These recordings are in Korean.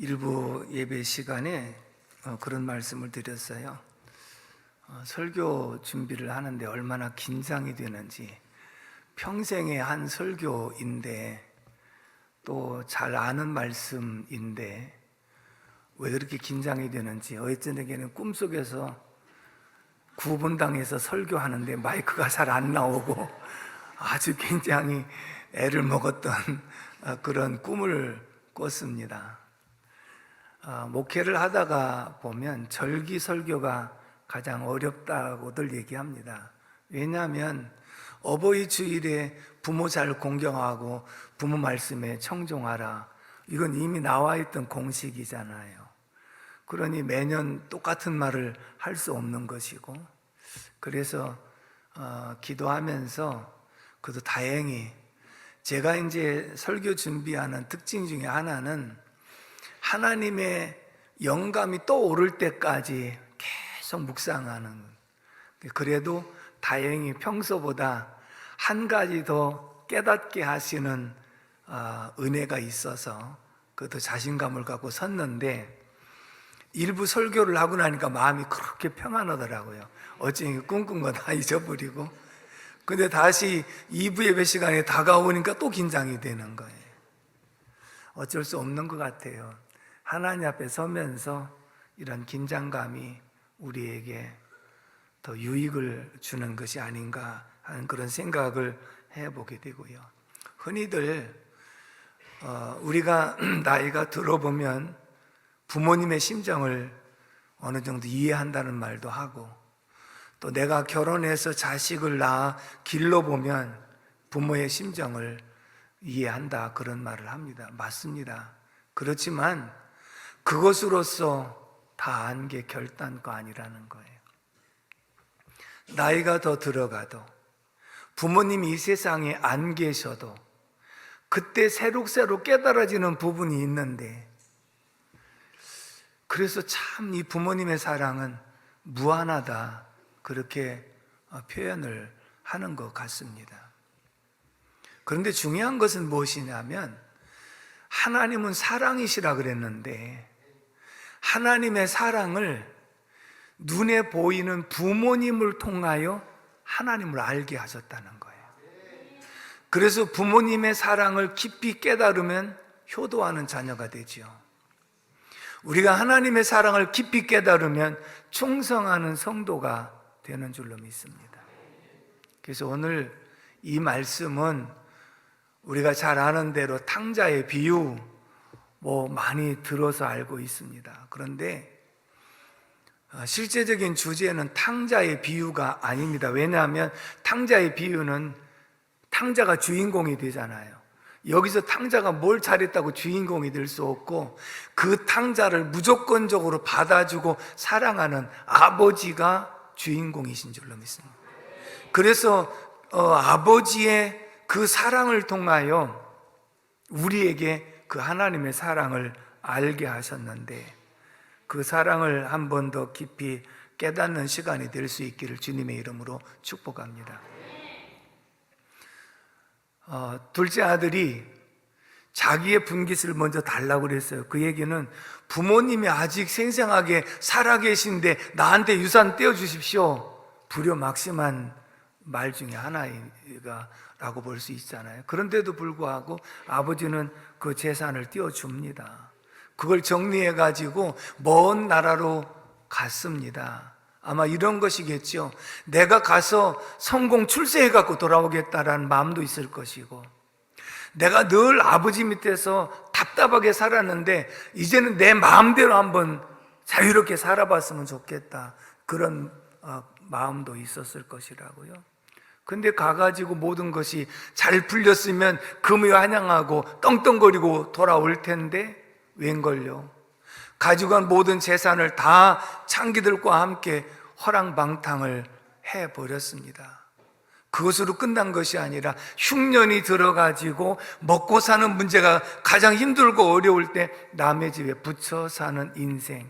일부 예배 시간에 그런 말씀을 드렸어요. 설교 준비를 하는데 얼마나 긴장이 되는지, 평생의 한 설교인데 또 잘 아는 말씀인데 왜 그렇게 긴장이 되는지. 어제 저녁에는 꿈속에서 구분당에서 설교하는데 마이크가 잘 안 나오고 아주 굉장히 애를 먹었던 그런 꿈을 꿨습니다. 목회를 하다가 보면 절기 설교가 가장 어렵다고들 얘기합니다. 왜냐하면 어버이 주일에 부모 잘 공경하고 부모 말씀에 청종하라, 이건 이미 나와 있던 공식이잖아요. 그러니 매년 똑같은 말을 할 수 없는 것이고, 그래서 기도하면서 그래도 다행히 제가 이제 설교 준비하는 특징 중에 하나는 하나님의 영감이 떠오를 때까지 계속 묵상하는. 그래도 다행히 평소보다 한 가지 더 깨닫게 하시는 은혜가 있어서 그것도 자신감을 갖고 섰는데, 일부 설교를 하고 나니까 마음이 그렇게 평안하더라고요. 어째 꿈꾼 거 다 잊어버리고. 근데 다시 2부 예배 시간에 다가오니까 또 긴장이 되는 거예요. 어쩔 수 없는 것 같아요. 하나님 앞에 서면서 이런 긴장감이 우리에게 더 유익을 주는 것이 아닌가 하는 그런 생각을 해보게 되고요. 흔히들 우리가 나이가 들어보면 부모님의 심정을 어느 정도 이해한다는 말도 하고, 또 내가 결혼해서 자식을 낳아 길러보면 부모의 심정을 이해한다, 그런 말을 합니다. 맞습니다. 그렇지만 그것으로서 다 안 게 결단코 아니라는 거예요. 나이가 더 들어가도 부모님이 이 세상에 안 계셔도 그때 새록새록 깨달아지는 부분이 있는데, 그래서 참 이 부모님의 사랑은 무한하다, 그렇게 표현을 하는 것 같습니다. 그런데 중요한 것은 무엇이냐면, 하나님은 사랑이시라 그랬는데 하나님의 사랑을 눈에 보이는 부모님을 통하여 하나님을 알게 하셨다는 거예요. 그래서 부모님의 사랑을 깊이 깨달으면 효도하는 자녀가 되지요. 우리가 하나님의 사랑을 깊이 깨달으면 충성하는 성도가 되는 줄로 믿습니다. 그래서 오늘 이 말씀은 우리가 잘 아는 대로 탕자의 비유, 많이 들어서 알고 있습니다. 그런데 실제적인 주제는 탕자의 비유가 아닙니다. 왜냐하면 탕자의 비유는 탕자가 주인공이 되잖아요. 여기서 탕자가 뭘 잘했다고 주인공이 될 수 없고, 그 탕자를 무조건적으로 받아주고 사랑하는 아버지가 주인공이신 줄로 믿습니다. 그래서 아버지의 그 사랑을 통하여 우리에게 그 하나님의 사랑을 알게 하셨는데, 그 사랑을 한 번 더 깊이 깨닫는 시간이 될 수 있기를 주님의 이름으로 축복합니다. 둘째 아들이 자기의 분깃을 먼저 달라고 그랬어요. 그 얘기는 부모님이 아직 생생하게 살아계신데 나한테 유산 떼어주십시오, 불효막심한 말 중에 하나라고 볼 수 있잖아요. 그런데도 불구하고 아버지는 그 재산을 떼어줍니다. 그걸 정리해가지고 먼 나라로 갔습니다. 아마 이런 것이겠죠. 내가 가서 성공 출세해갖고 돌아오겠다라는 마음도 있을 것이고, 내가 늘 아버지 밑에서 답답하게 살았는데 이제는 내 마음대로 한번 자유롭게 살아봤으면 좋겠다, 그런 마음도 있었을 것이라고요. 근데 가가지고 모든 것이 잘 풀렸으면 금이 환영하고 떵떵거리고 돌아올 텐데 웬걸요, 가지고 간 모든 재산을 다 창기들과 함께 허랑방탕을 해버렸습니다. 그것으로 끝난 것이 아니라 흉년이 들어가지고 먹고 사는 문제가 가장 힘들고 어려울 때 남의 집에 붙여 사는 인생,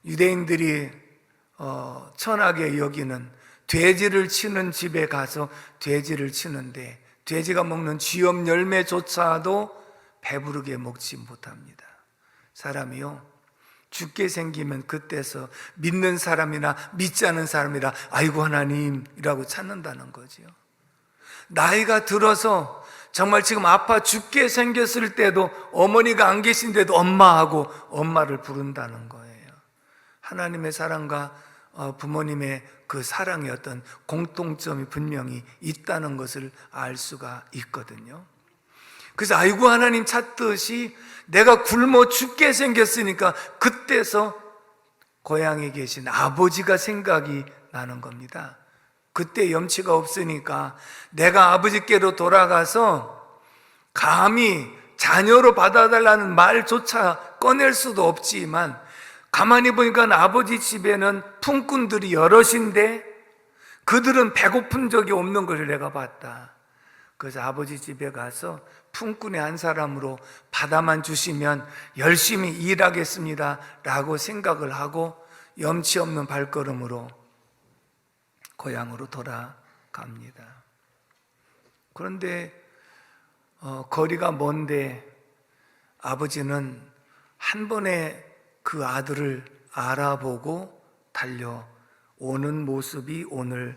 유대인들이 천하게 여기는 돼지를 치는 집에 가서 돼지를 치는데 돼지가 먹는 쥐염 열매조차도 배부르게 먹지 못합니다. 사람이요, 죽게 생기면 그때서 믿는 사람이나 믿지 않은 사람이라 아이고 하나님이라고 찾는다는 거지요. 나이가 들어서 정말 지금 아파 죽게 생겼을 때도 어머니가 안 계신데도 엄마하고 엄마를 부른다는 거예요. 하나님의 사랑과 부모님의 그 사랑의 어떤 공통점이 분명히 있다는 것을 알 수가 있거든요. 그래서 아이고 하나님 찾듯이 내가 굶어 죽게 생겼으니까 그때서 고향에 계신 아버지가 생각이 나는 겁니다. 그때 염치가 없으니까 내가 아버지께로 돌아가서 감히 자녀로 받아달라는 말조차 꺼낼 수도 없지만, 가만히 보니까 아버지 집에는 품꾼들이 여럿인데 그들은 배고픈 적이 없는 것을 내가 봤다. 그래서 아버지 집에 가서 품꾼의 한 사람으로 받아만 주시면 열심히 일하겠습니다 라고 생각을 하고 염치 없는 발걸음으로 고향으로 돌아갑니다. 그런데 거리가 먼데 아버지는 한 번에 그 아들을 알아보고 달려오는 모습이 오늘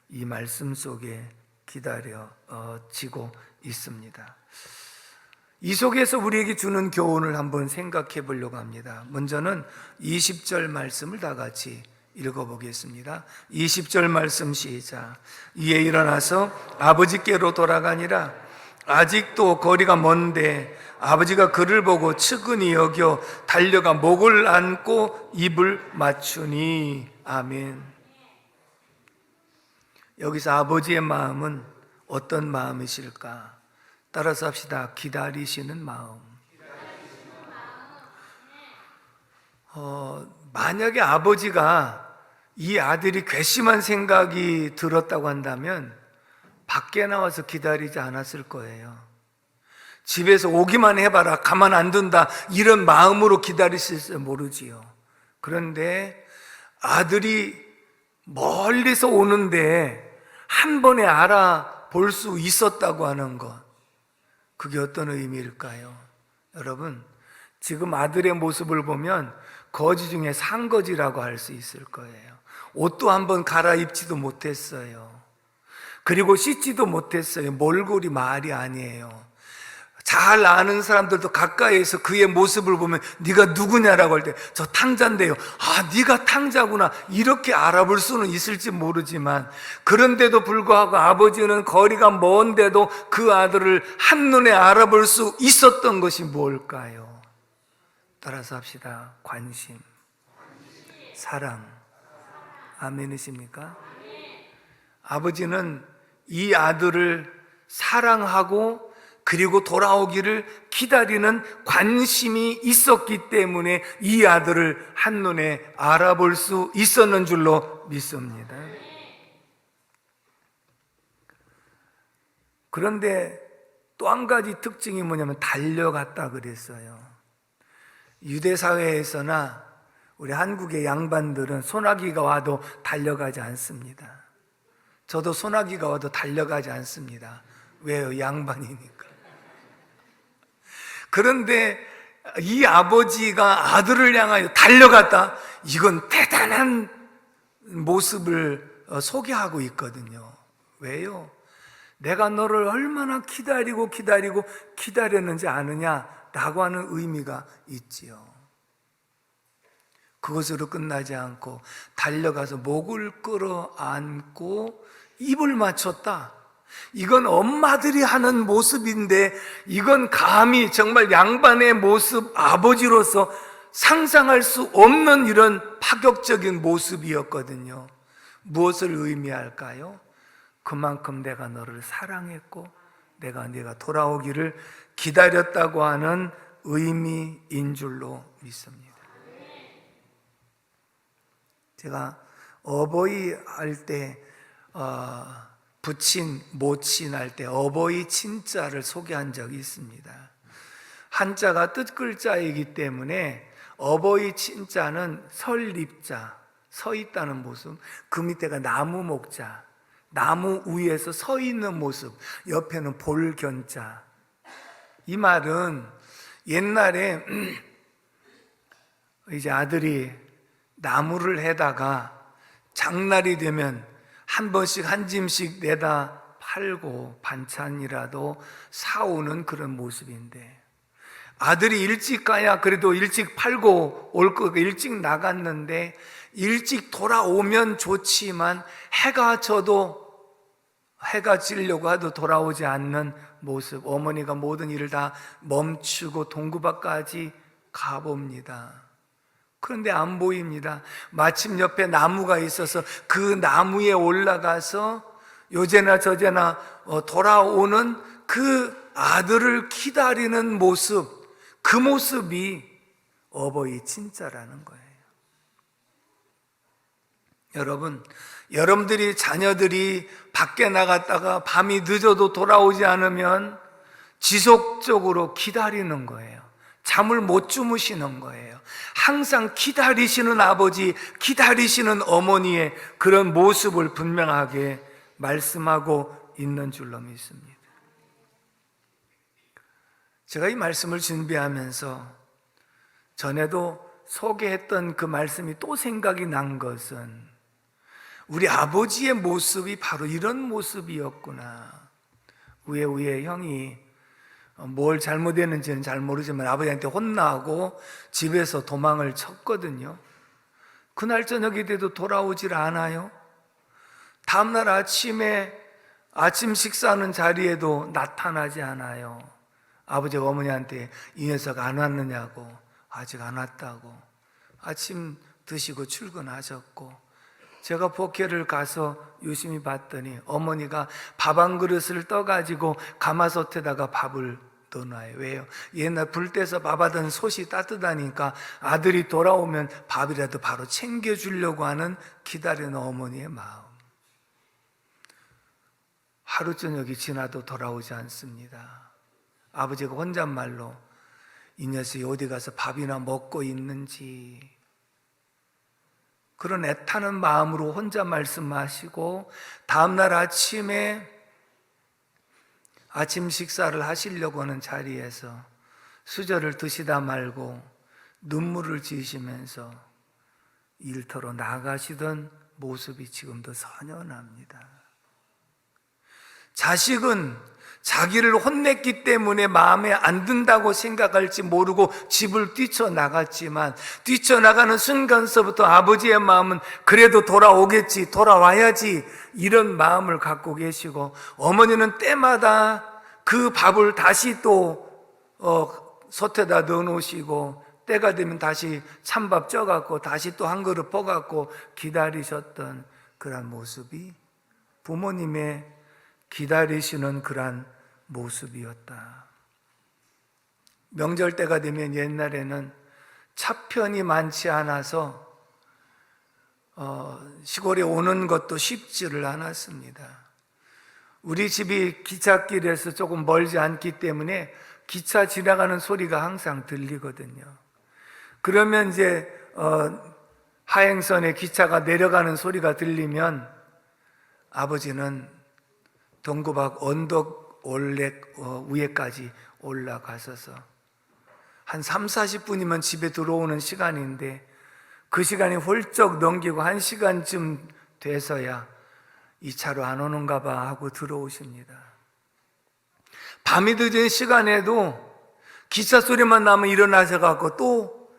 이 말씀 속에 기다려지고 있습니다. 이 속에서 우리에게 주는 교훈을 한번 생각해 보려고 합니다. 먼저는 20절 말씀을 다 같이 읽어보겠습니다. 20절 말씀 시작. 이에 일어나서 아버지께로 돌아가니라. 아직도 거리가 먼데 아버지가 그를 보고 측은히 여겨 달려가 목을 안고 입을 맞추니. 아멘. 여기서 아버지의 마음은 어떤 마음이실까? 따라서 합시다. 기다리시는 마음. 만약에 아버지가 이 아들이 괘씸한 생각이 들었다고 한다면 밖에 나와서 기다리지 않았을 거예요. 집에서 오기만 해봐라, 가만 안 둔다, 이런 마음으로 기다리실지 모르지요. 그런데 아들이 멀리서 오는데 한 번에 알아볼 수 있었다고 하는 것, 그게 어떤 의미일까요? 여러분, 지금 아들의 모습을 보면 거지 중에 상거지라고 할 수 있을 거예요. 옷도 한번 갈아입지도 못했어요. 그리고 씻지도 못했어요. 몰골이 말이 아니에요. 잘 아는 사람들도 가까이에서 그의 모습을 보면 네가 누구냐라고 할 때 저 탕자인데요. 아, 네가 탕자구나, 이렇게 알아볼 수는 있을지 모르지만, 그런데도 불구하고 아버지는 거리가 먼데도 그 아들을 한눈에 알아볼 수 있었던 것이 뭘까요? 따라서 합시다. 관심, 사랑. 아멘이십니까? 아버지는 이 아들을 사랑하고 그리고 돌아오기를 기다리는 관심이 있었기 때문에 이 아들을 한눈에 알아볼 수 있었는 줄로 믿습니다. 그런데 또 한 가지 특징이 뭐냐면 달려갔다 그랬어요. 유대 사회에서나 우리 한국의 양반들은 소나기가 와도 달려가지 않습니다. 저도 소나기가 와도 달려가지 않습니다. 왜요? 양반이니까. 그런데 이 아버지가 아들을 향하여 달려갔다, 이건 대단한 모습을 소개하고 있거든요. 왜요? 내가 너를 얼마나 기다렸는지 아느냐라고 하는 의미가 있지요. 그것으로 끝나지 않고 달려가서 목을 끌어안고 입을 맞췄다. 이건 엄마들이 하는 모습인데, 이건 감히 정말 양반의 모습, 아버지로서 상상할 수 없는 이런 파격적인 모습이었거든요. 무엇을 의미할까요? 그만큼 내가 너를 사랑했고 네가 돌아오기를 기다렸다고 하는 의미인 줄로 믿습니다. 제가 어버이 할 때 부친, 모친 할 때 어버이 친자를 소개한 적이 있습니다. 한자가 뜻글자이기 때문에 어버이 친자는 설립자, 서 있다는 모습, 그 밑에가 나무 목자, 나무 위에서 서 있는 모습, 옆에는 볼견자. 이 말은 옛날에 이제 아들이 나무를 해다가 장날이 되면 한 번씩 한 짐씩 내다 팔고 반찬이라도 사오는 그런 모습인데, 아들이 일찍 가야 그래도 일찍 팔고 올 거 일찍 나갔는데 일찍 돌아오면 좋지만 해가 지려고 해도 돌아오지 않는 모습. 어머니가 모든 일을 다 멈추고 동구밭까지 가봅니다. 그런데 안 보입니다. 마침 옆에 나무가 있어서 그 나무에 올라가서 요제나 저제나 돌아오는 그 아들을 기다리는 모습, 그 모습이 어버이 진짜라는 거예요. 여러분들이 자녀들이 밖에 나갔다가 밤이 늦어도 돌아오지 않으면 지속적으로 기다리는 거예요. 잠을 못 주무시는 거예요. 항상 기다리시는 아버지, 기다리시는 어머니의 그런 모습을 분명하게 말씀하고 있는 줄로 믿습니다. 제가 이 말씀을 준비하면서 전에도 소개했던 그 말씀이 또 생각이 난 것은 우리 아버지의 모습이 바로 이런 모습이었구나. 우에 형이 뭘 잘못했는지는 잘 모르지만 아버지한테 혼나고 집에서 도망을 쳤거든요. 그날 저녁이 돼도 돌아오질 않아요. 다음날 아침에 아침 식사하는 자리에도 나타나지 않아요. 아버지가 어머니한테 이 녀석 안 왔느냐고, 아직 안 왔다고. 아침 드시고 출근하셨고, 제가 복회를 가서 유심히 봤더니 어머니가 밥 한 그릇을 떠가지고 가마솥에다가 밥을 넣어놔요. 왜요? 옛날 불 때서 밥 하던 솥이 따뜻하니까 아들이 돌아오면 밥이라도 바로 챙겨주려고 하는 기다리는 어머니의 마음. 하루 저녁이 지나도 돌아오지 않습니다. 아버지가 혼잣말로 이 녀석이 어디 가서 밥이나 먹고 있는지, 그런 애타는 마음으로 혼자 말씀하시고, 다음날 아침에 아침 식사를 하시려고 하는 자리에서 수저를 드시다 말고 눈물을 지으시면서 일터로 나가시던 모습이 지금도 선연합니다. 자식은 자기를 혼냈기 때문에 마음에 안 든다고 생각할지 모르고 집을 뛰쳐나갔지만, 뛰쳐나가는 순간서부터 아버지의 마음은 그래도 돌아오겠지, 돌아와야지, 이런 마음을 갖고 계시고, 어머니는 때마다 그 밥을 다시 또 솥에다 넣어놓으시고, 때가 되면 다시 찬밥 쪄갖고 다시 또 한 그릇 퍼갖고 기다리셨던 그런 모습이 부모님의 기다리시는 그런 모습이었다. 명절 때가 되면 옛날에는 차편이 많지 않아서 시골에 오는 것도 쉽지를 않았습니다. 우리 집이 기찻길에서 조금 멀지 않기 때문에 기차 지나가는 소리가 항상 들리거든요. 그러면 이제 하행선에 기차가 내려가는 소리가 들리면 아버지는 동구박 언덕 올레 위에까지 올라가셔서 한 30-40분이면 집에 들어오는 시간인데, 그 시간이 훌쩍 넘기고 1시간쯤 돼서야 이 차로 안 오는가 봐 하고 들어오십니다. 밤이 늦은 시간에도 기차 소리만 나면 일어나셔갖고 또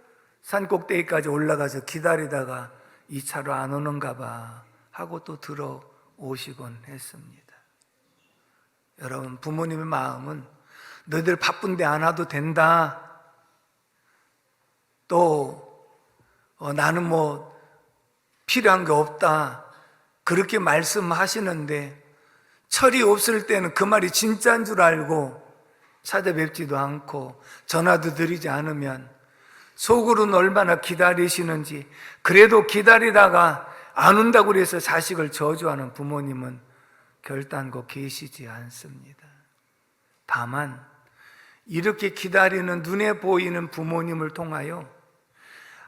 산꼭대기까지 올라가서 기다리다가 이 차로 안 오는가 봐 하고 또 들어오시곤 했습니다. 여러분, 부모님의 마음은 너희들 바쁜데 안 와도 된다, 또 나는 뭐 필요한 게 없다, 그렇게 말씀하시는데 철이 없을 때는 그 말이 진짜인 줄 알고 찾아뵙지도 않고 전화도 드리지 않으면 속으로는 얼마나 기다리시는지, 그래도 기다리다가 안 온다고 해서 자식을 저주하는 부모님은 결단코 계시지 않습니다. 다만 이렇게 기다리는 눈에 보이는 부모님을 통하여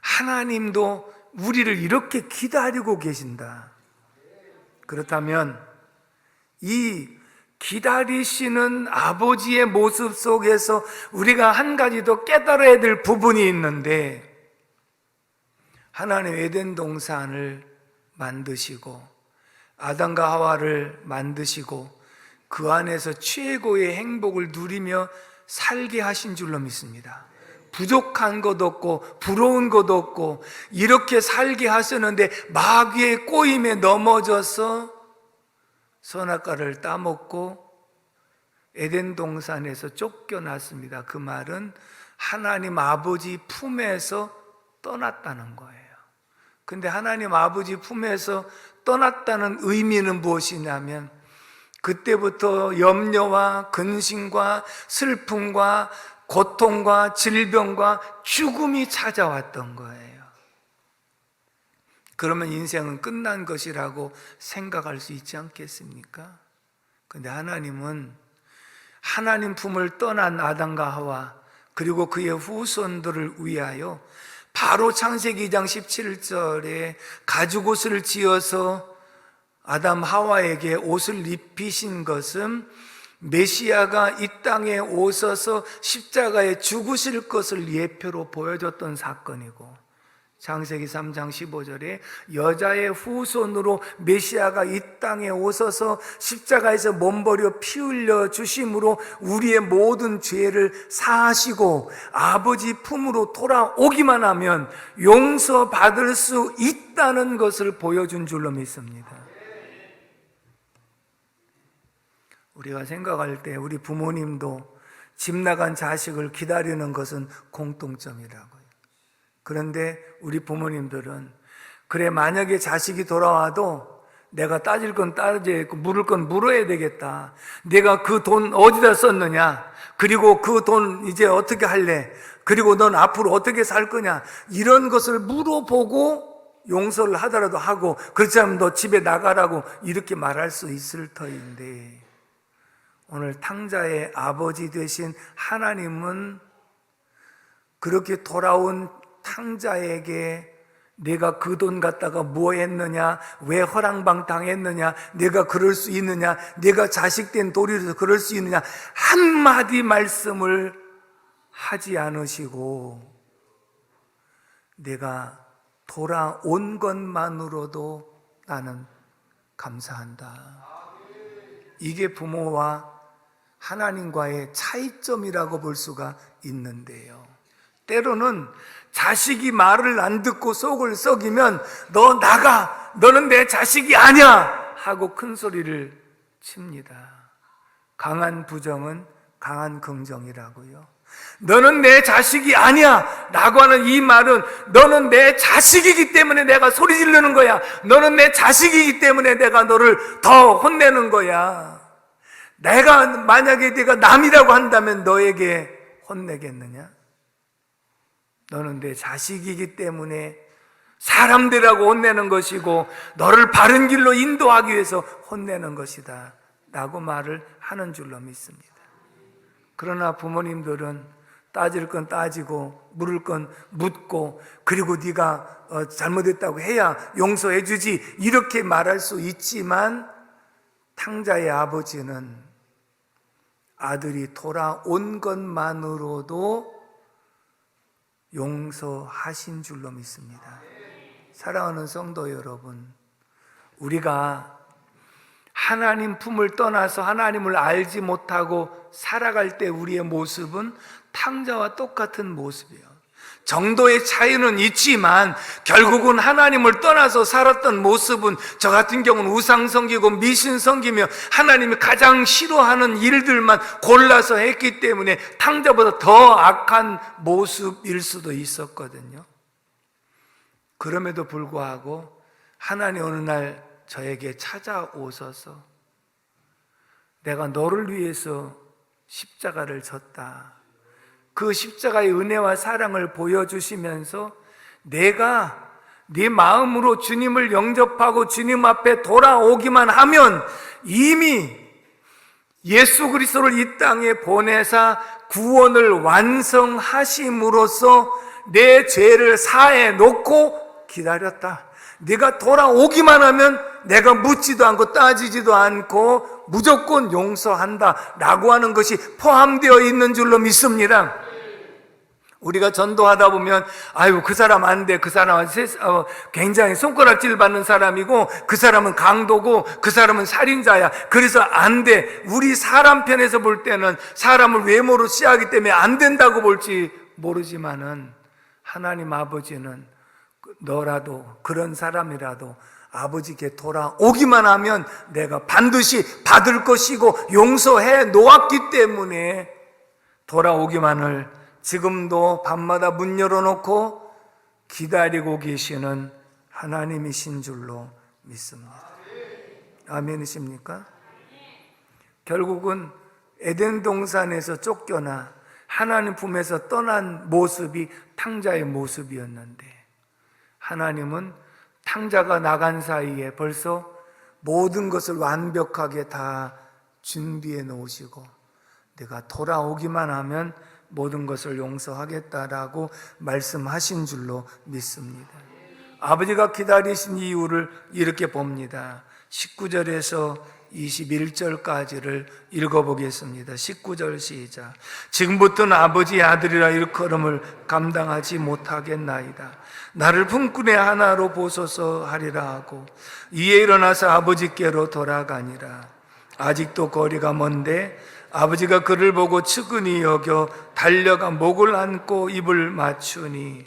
하나님도 우리를 이렇게 기다리고 계신다. 그렇다면 이 기다리시는 아버지의 모습 속에서 우리가 한 가지 더 깨달아야 될 부분이 있는데, 하나님 에덴 동산을 만드시고 아담과 하와를 만드시고 그 안에서 최고의 행복을 누리며 살게 하신 줄로 믿습니다. 부족한 것 없고 부러운 것 없고 이렇게 살게 하셨는데 마귀의 꼬임에 넘어져서 선악과를 따먹고 에덴 동산에서 쫓겨났습니다. 그 말은 하나님 아버지 품에서 떠났다는 거예요. 근데 하나님 아버지 품에서 떠났다는 의미는 무엇이냐면 그때부터 염려와 근심과 슬픔과 고통과 질병과 죽음이 찾아왔던 거예요. 그러면 인생은 끝난 것이라고 생각할 수 있지 않겠습니까? 근데 하나님은 하나님 품을 떠난 아담과 하와 그리고 그의 후손들을 위하여 바로 창세기 2장 17절에 가죽옷을 지어서 아담 하와에게 옷을 입히신 것은 메시아가 이 땅에 오셔서 십자가에 죽으실 것을 예표로 보여줬던 사건이고, 창세기 3장 15절에 여자의 후손으로 메시아가 이 땅에 오셔서 십자가에서 몸버려 피 흘려 주심으로 우리의 모든 죄를 사하시고 아버지 품으로 돌아오기만 하면 용서받을 수 있다는 것을 보여준 줄로 믿습니다. 우리가 생각할 때 우리 부모님도 집 나간 자식을 기다리는 것은 공통점이라고요. 그런데 우리 부모님들은 그래 만약에 자식이 돌아와도 내가 따질 건 따져야 했고 물을 건 물어야 되겠다. 내가 그 돈 어디다 썼느냐? 그리고 그 돈 이제 어떻게 할래? 그리고 넌 앞으로 어떻게 살 거냐? 이런 것을 물어보고 용서를 하더라도 하고 그렇지 않으면 너 집에 나가라고 이렇게 말할 수 있을 터인데, 오늘 탕자의 아버지 되신 하나님은 그렇게 돌아온 탕자에게 내가 그 돈 갖다가 뭐 했느냐, 왜 허랑방 당했느냐, 내가 그럴 수 있느냐, 내가 자식된 도리로서 그럴 수 있느냐 한마디 말씀을 하지 않으시고 내가 돌아온 것만으로도 나는 감사한다. 이게 부모와 하나님과의 차이점이라고 볼 수가 있는데요. 때로는 자식이 말을 안 듣고 속을 썩이면 너 나가, 너는 내 자식이 아니야 하고 큰 소리를 칩니다. 강한 부정은 강한 긍정이라고요. 너는 내 자식이 아니야 라고 하는 이 말은 너는 내 자식이기 때문에 내가 소리 지르는 거야. 너는 내 자식이기 때문에 내가 너를 더 혼내는 거야. 만약에 내가 남이라고 한다면 너에게 혼내겠느냐? 너는 내 자식이기 때문에 사람들하고 혼내는 것이고 너를 바른 길로 인도하기 위해서 혼내는 것이다 라고 말을 하는 줄로 믿습니다. 그러나 부모님들은 따질 건 따지고 물을 건 묻고 그리고 네가 잘못했다고 해야 용서해 주지 이렇게 말할 수 있지만, 탕자의 아버지는 아들이 돌아온 것만으로도 용서하신 줄로 믿습니다. 사랑하는 성도 여러분, 우리가 하나님 품을 떠나서 하나님을 알지 못하고 살아갈 때 우리의 모습은 탕자와 똑같은 모습이에요. 정도의 차이는 있지만 결국은 하나님을 떠나서 살았던 모습은, 저 같은 경우는 우상 섬기고 미신 섬기며 하나님이 가장 싫어하는 일들만 골라서 했기 때문에 탕자보다 더 악한 모습일 수도 있었거든요. 그럼에도 불구하고 하나님 어느 날 저에게 찾아오셔서 내가 너를 위해서 십자가를 졌다, 그 십자가의 은혜와 사랑을 보여주시면서 내가 네 마음으로 주님을 영접하고 주님 앞에 돌아오기만 하면 이미 예수 그리스도를 이 땅에 보내사 구원을 완성하심으로써 내 죄를 사해 놓고 기다렸다. 네가 돌아오기만 하면 내가 묻지도 않고 따지지도 않고 무조건 용서한다 라고 하는 것이 포함되어 있는 줄로 믿습니다. 우리가 전도하다 보면 아유 그 사람 안 돼, 그 사람은 굉장히 손가락질 받는 사람이고 그 사람은 강도고 그 사람은 살인자야, 그래서 안 돼. 우리 사람 편에서 볼 때는 사람을 외모로 취하기 때문에 안 된다고 볼지 모르지만은 하나님 아버지는 너라도 그런 사람이라도 아버지께 돌아오기만 하면 내가 반드시 받을 것이고 용서해 놓았기 때문에 돌아오기만을 지금도 밤마다 문 열어놓고 기다리고 계시는 하나님이신 줄로 믿습니다. 아멘이십니까? 결국은 에덴 동산에서 쫓겨나 하나님 품에서 떠난 모습이 탕자의 모습이었는데 하나님은 탕자가 나간 사이에 벌써 모든 것을 완벽하게 다 준비해 놓으시고 내가 돌아오기만 하면 모든 것을 용서하겠다라고 말씀하신 줄로 믿습니다. 아버지가 기다리신 이유를 이렇게 봅니다. 19절에서 21절까지를 읽어보겠습니다. 19절 시작. 지금부터는 아버지의 아들이라 일컬음을 감당하지 못하겠나이다. 나를 품꾼의 하나로 보소서 하리라 하고 이에 일어나서 아버지께로 돌아가니라. 아직도 거리가 먼데 아버지가 그를 보고 측은히 여겨 달려가 목을 안고 입을 맞추니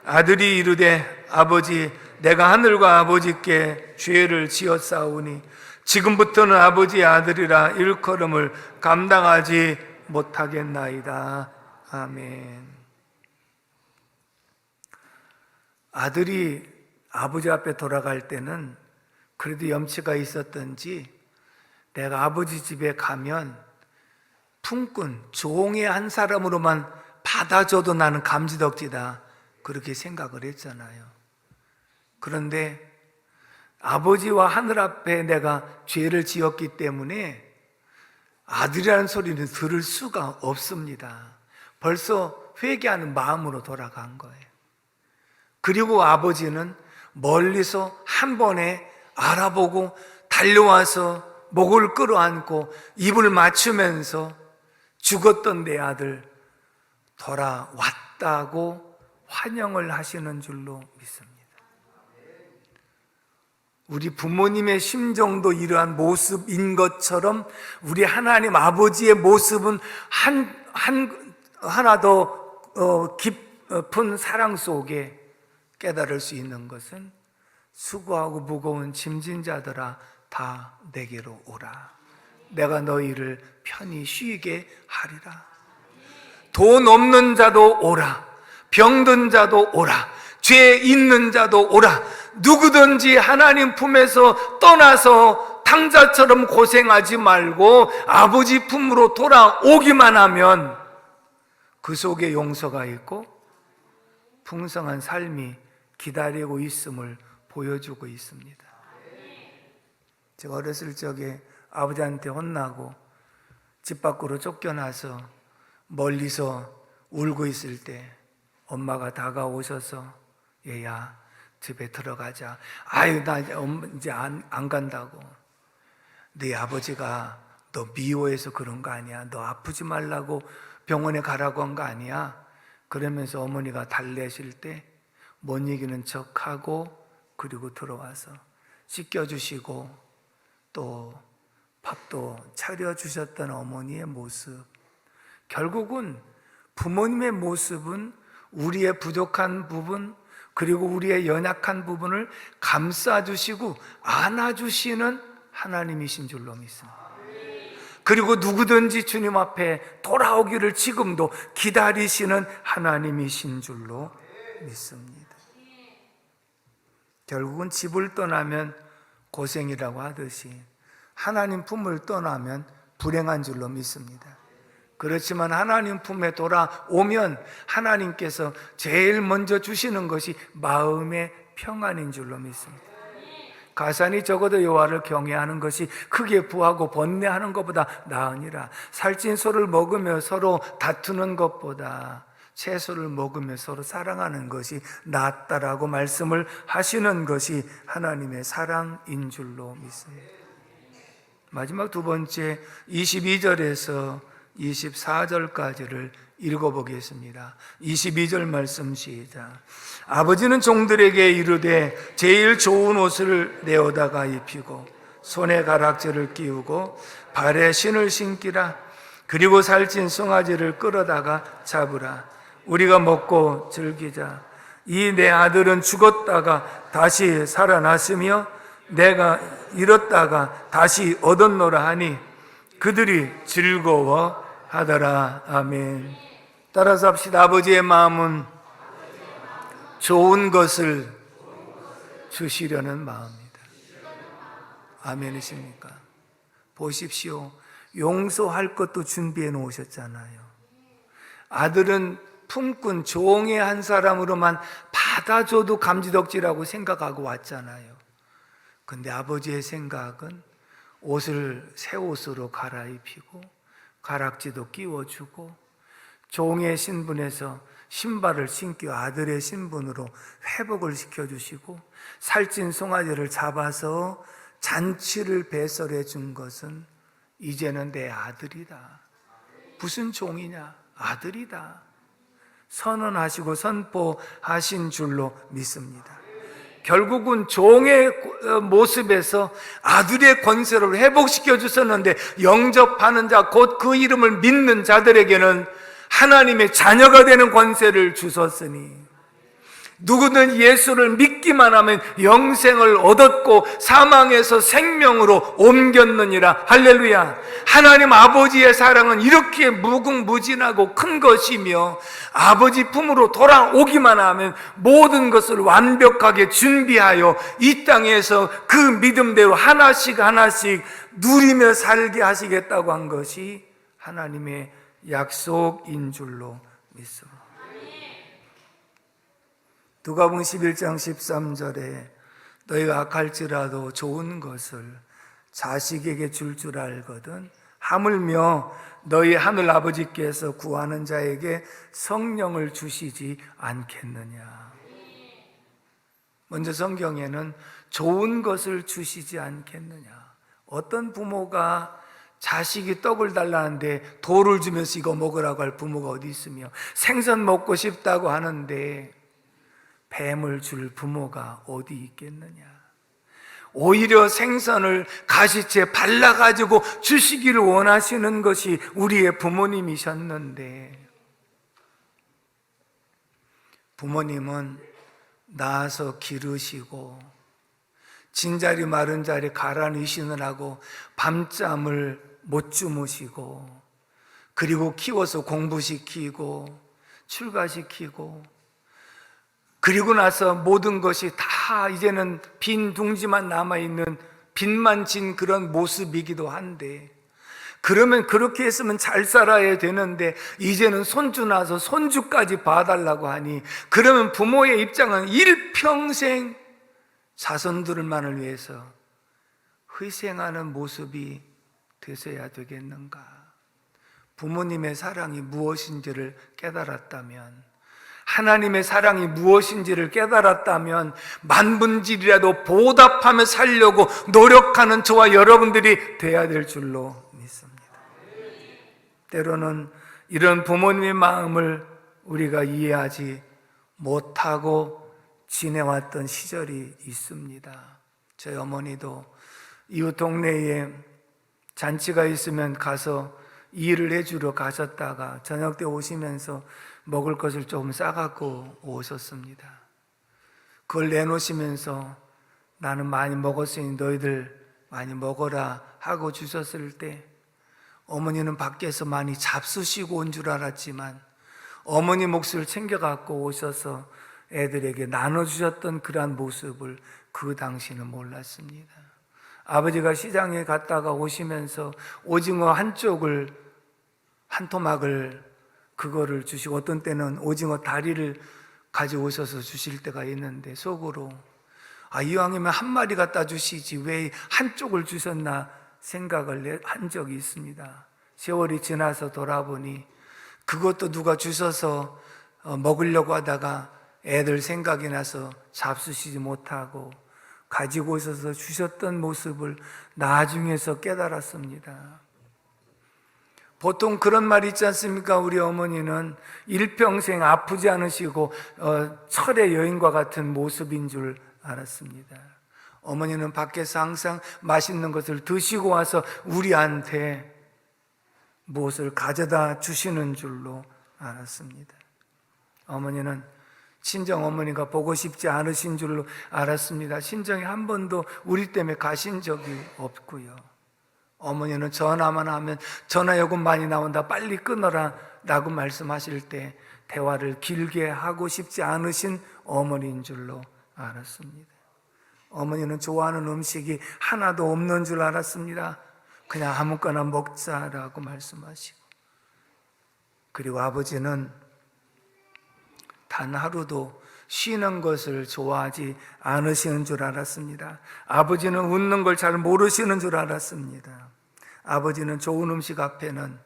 아들이 이르되 아버지 내가 하늘과 아버지께 죄를 지었사오니 지금부터는 아버지의 아들이라 일컬음을 감당하지 못하겠나이다. 아멘. 아들이 아버지 앞에 돌아갈 때는 그래도 염치가 있었던지 내가 아버지 집에 가면 품꾼, 종의 한 사람으로만 받아줘도 나는 감지덕지다 그렇게 생각을 했잖아요. 그런데 아버지와 하늘 앞에 내가 죄를 지었기 때문에 아들이라는 소리는 들을 수가 없습니다. 벌써 회개하는 마음으로 돌아간 거예요. 그리고 아버지는 멀리서 한 번에 알아보고 달려와서 목을 끌어안고 입을 맞추면서 죽었던 내 아들 돌아왔다고 환영을 하시는 줄로 믿습니다. 우리 부모님의 심정도 이러한 모습인 것처럼 우리 하나님 아버지의 모습은 하나 더 깊은 사랑 속에 깨달을 수 있는 것은 수고하고 무거운 짐진 자들아 다 내게로 오라. 내가 너희를 편히 쉬게 하리라. 돈 없는 자도 오라. 병든 자도 오라. 죄 있는 자도 오라. 누구든지 하나님 품에서 떠나서 탕자처럼 고생하지 말고 아버지 품으로 돌아오기만 하면 그 속에 용서가 있고 풍성한 삶이 기다리고 있음을 보여주고 있습니다. 제가 어렸을 적에 아버지한테 혼나고 집 밖으로 쫓겨나서 멀리서 울고 있을 때 엄마가 다가오셔서 얘야 집에 들어가자. 아유 나 이제 안 간다고. 네 아버지가 너 미워해서 그런 거 아니야. 너 아프지 말라고 병원에 가라고 한 거 아니야. 그러면서 어머니가 달래실 때 못 이기는 척하고 그리고 들어와서 씻겨주시고 또 밥도 차려주셨던 어머니의 모습, 결국은 부모님의 모습은 우리의 부족한 부분 그리고 우리의 연약한 부분을 감싸주시고 안아주시는 하나님이신 줄로 믿습니다. 그리고 누구든지 주님 앞에 돌아오기를 지금도 기다리시는 하나님이신 줄로 믿습니다. 결국은 집을 떠나면 고생이라고 하듯이 하나님 품을 떠나면 불행한 줄로 믿습니다. 그렇지만 하나님 품에 돌아오면 하나님께서 제일 먼저 주시는 것이 마음의 평안인 줄로 믿습니다. 가산이 적어도 여호와를 경외하는 것이 크게 부하고 번뇌하는 것보다 나으니라. 살찐 소를 먹으며 서로 다투는 것보다 채소를 먹으며 서로 사랑하는 것이 낫다라고 말씀을 하시는 것이 하나님의 사랑인 줄로 믿습니다. 마지막 두 번째 22절에서 24절까지를 읽어보겠습니다. 22절 말씀 시작. 아버지는 종들에게 이르되 제일 좋은 옷을 내어다가 입히고 손에 가락지를 끼우고 발에 신을 신기라. 그리고 살찐 송아지를 끌어다가 잡으라. 우리가 먹고 즐기자. 이 내 아들은 죽었다가 다시 살아났으며 내가 잃었다가 다시 얻었노라 하니 그들이 즐거워하더라. 아멘. 따라서 합시다. 아버지의 마음은 좋은 것을 주시려는 마음입니다. 아멘이십니까? 보십시오. 용서할 것도 준비해 놓으셨잖아요. 아들은 품꾼 종의 한 사람으로만 받아줘도 감지덕지라고 생각하고 왔잖아요. 근데 아버지의 생각은 옷을 새 옷으로 갈아입히고 가락지도 끼워주고 종의 신분에서 신발을 신겨 아들의 신분으로 회복을 시켜주시고 살찐 송아지를 잡아서 잔치를 배설해 준 것은 이제는 내 아들이다. 무슨 종이냐? 아들이다. 선언하시고 선포하신 줄로 믿습니다. 결국은 종의 모습에서 아들의 권세를 회복시켜 주셨는데 영접하는 자, 곧 그 이름을 믿는 자들에게는 하나님의 자녀가 되는 권세를 주셨으니 누구든 예수를 믿기만 하면 영생을 얻었고 사망에서 생명으로 옮겼느니라. 할렐루야. 하나님 아버지의 사랑은 이렇게 무궁무진하고 큰 것이며 아버지 품으로 돌아오기만 하면 모든 것을 완벽하게 준비하여 이 땅에서 그 믿음대로 하나씩 하나씩 누리며 살게 하시겠다고 한 것이 하나님의 약속인 줄로 믿습니다. 누가복음 11장 13절에 너희가 악할지라도 좋은 것을 자식에게 줄 알거든 하물며 너희 하늘 아버지께서 구하는 자에게 성령을 주시지 않겠느냐. 먼저 성경에는 좋은 것을 주시지 않겠느냐. 어떤 부모가 자식이 떡을 달라는데 돌을 주면서 이거 먹으라고 할 부모가 어디 있으며 생선 먹고 싶다고 하는데 뱀을 줄 부모가 어디 있겠느냐. 오히려 생선을 가시채 발라가지고 주시기를 원하시는 것이 우리의 부모님이셨는데 부모님은 낳아서 기르시고 진자리 마른 자리 가라니시느라고 밤잠을 못 주무시고 그리고 키워서 공부시키고 출가시키고 그리고 나서 모든 것이 다 이제는 빈 둥지만 남아있는 빚만 진 그런 모습이기도 한데 그러면 그렇게 했으면 잘 살아야 되는데 이제는 손주 나서 손주까지 봐달라고 하니 그러면 부모의 입장은 일평생 자손들만을 위해서 희생하는 모습이 되셔야 되겠는가? 부모님의 사랑이 무엇인지를 깨달았다면 하나님의 사랑이 무엇인지를 깨달았다면 만분질이라도 보답하며 살려고 노력하는 저와 여러분들이 돼야 될 줄로 믿습니다. 때로는 이런 부모님의 마음을 우리가 이해하지 못하고 지내왔던 시절이 있습니다. 저희 어머니도 이웃 동네에 잔치가 있으면 가서 일을 해주러 가셨다가 저녁 때 오시면서 먹을 것을 조금 싸갖고 오셨습니다. 그걸 내놓으시면서 나는 많이 먹었으니 너희들 많이 먹어라 하고 주셨을 때 어머니는 밖에서 많이 잡수시고 온 줄 알았지만 어머니 몫을 챙겨갖고 오셔서 애들에게 나눠주셨던 그러한 모습을 그 당시는 몰랐습니다. 아버지가 시장에 갔다가 오시면서 오징어 한 토막을 그거를 주시고 어떤 때는 오징어 다리를 가져오셔서 주실 때가 있는데 속으로 이왕이면 한 마리 갖다 주시지 왜 한쪽을 주셨나 생각을 한 적이 있습니다. 세월이 지나서 돌아보니 그것도 누가 주셔서 먹으려고 하다가 애들 생각이 나서 잡수시지 못하고 가지고 오셔서 주셨던 모습을 나중에서 깨달았습니다. 보통 그런 말 있지 않습니까? 우리 어머니는 일평생 아프지 않으시고 철의 여인과 같은 모습인 줄 알았습니다. 어머니는 밖에서 항상 맛있는 것을 드시고 와서 우리한테 무엇을 가져다 주시는 줄로 알았습니다. 어머니는 친정 어머니가 보고 싶지 않으신 줄로 알았습니다. 친정에 한 번도 우리 때문에 가신 적이 없고요. 어머니는 전화만 하면 전화요금 많이 나온다, 빨리 끊어라 라고 말씀하실 때 대화를 길게 하고 싶지 않으신 어머니인 줄로 알았습니다. 어머니는 좋아하는 음식이 하나도 없는 줄 알았습니다. 그냥 아무거나 먹자라고 말씀하시고, 그리고 아버지는 단 하루도 쉬는 것을 좋아하지 않으시는 줄 알았습니다. 아버지는 웃는 걸 잘 모르시는 줄 알았습니다. 아버지는 좋은 음식 앞에는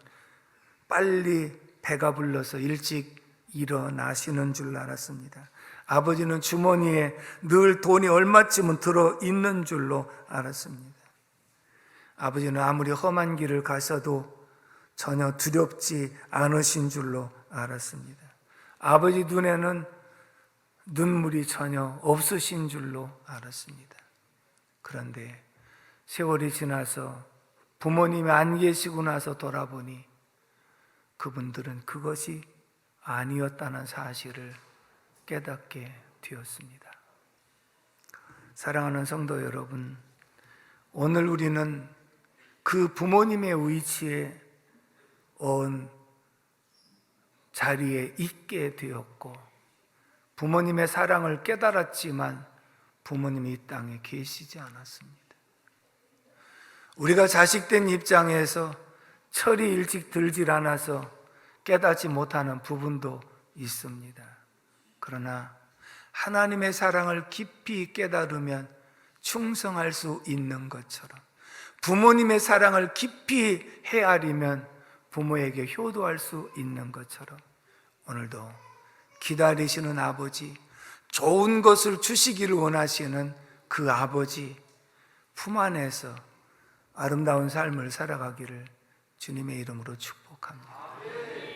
빨리 배가 불러서 일찍 일어나시는 줄 알았습니다. 아버지는 주머니에 늘 돈이 얼마쯤은 들어있는 줄로 알았습니다. 아버지는 아무리 험한 길을 가셔도 전혀 두렵지 않으신 줄로 알았습니다. 아버지 눈에는 눈물이 전혀 없으신 줄로 알았습니다. 그런데 세월이 지나서 부모님이 안 계시고 나서 돌아보니 그분들은 그것이 아니었다는 사실을 깨닫게 되었습니다. 사랑하는 성도 여러분, 오늘 우리는 그 부모님의 위치에 온 자리에 있게 되었고, 부모님의 사랑을 깨달았지만 부모님이 이 땅에 계시지 않았습니다. 우리가 자식된 입장에서 철이 일찍 들질 않아서 깨닫지 못하는 부분도 있습니다. 그러나 하나님의 사랑을 깊이 깨달으면 충성할 수 있는 것처럼, 부모님의 사랑을 깊이 헤아리면 부모에게 효도할 수 있는 것처럼, 오늘도 기다리시는 아버지, 좋은 것을 주시기를 원하시는 그 아버지 품 안에서 아름다운 삶을 살아가기를 주님의 이름으로 축복합니다.